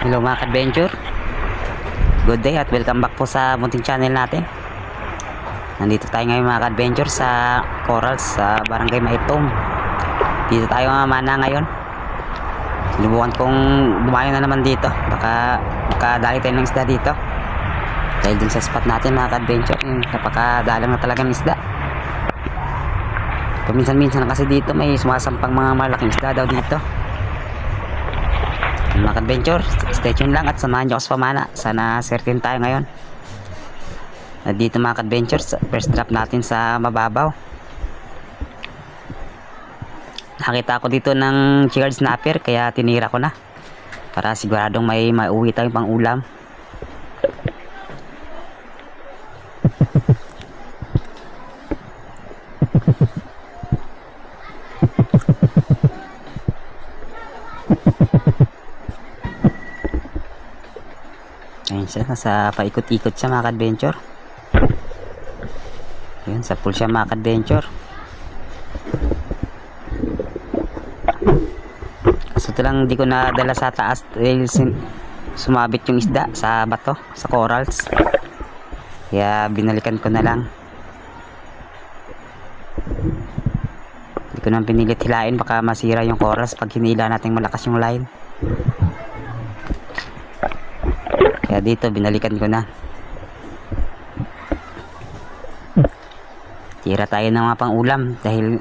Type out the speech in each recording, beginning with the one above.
Hello mga ka-adventure, good day at welcome back po sa munting channel natin. Nandito tayo ngayon mga ka-adventure sa Corals sa Barangay Maitom. Dito tayo mamana ngayon. Sinubukan kong bumayo na naman dito, baka makadali tayo ng isda dito dahil dun sa spot natin mga ka-adventure, napakadalang na talagang isda. Paminsan-minsan kasi dito may sumasampang mga malaking isda daw dito. Mga ka-adventure, stay tuned lang at samahan nyo ako sa pamana. Sana certain tayo ngayon. At dito mga ka-adventure, first drop natin sa mababaw. Nakita ko dito ng chigard snapper, kaya tinira ko na para siguradong may mauwi tayong pang ulam. Ayun siya, nasa paikot-ikot siya mga ka-adventure. Ayun, sa pool siya mga ka-adventure. Kaso ito lang di ko nadala sa taas dahil sumabit yung isda sa bato, sa corals. Kaya binalikan ko na lang. Hindi ko naman pinilit hilain, baka masira yung corals pag hinila natin malakas yung line. Kaya dito binalikan ko na. Tira tayo ng mga pang ulam dahil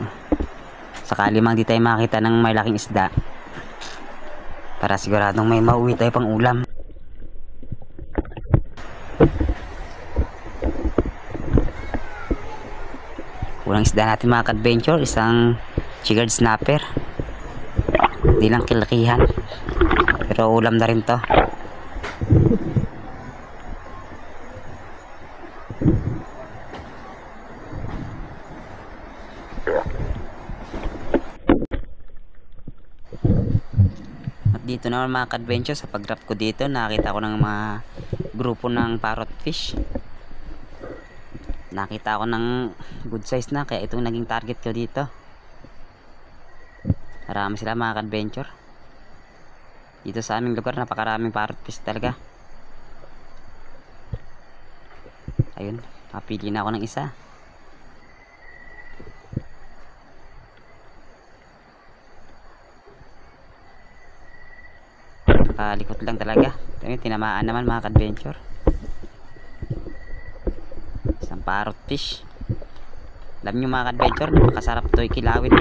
sakali mang di tayo makita ng may laking isda, para siguradong may mauwi tayo pang ulam. Unang isda natin mga ka-adventure, isang chigard snapper. Hindi lang kilakihan, pero ulam na rin to. At dito naman mga ka-adventure, sa pag-drop ko dito nakita ko ng mga grupo ng parrot fish. Nakita ko ng good size na, kaya itong naging target ko dito. Marami sila mga ka-adventure. Dito sa aming lugar napakaraming parrot fish talaga. Ayun, napili na ako ng isa. Nakalikot lang talaga. Ayun, tinamaan naman mga ka-adventure. Isang parrot fish. Alam nyo mga ka-adventure, napakasarap ito ikilawin.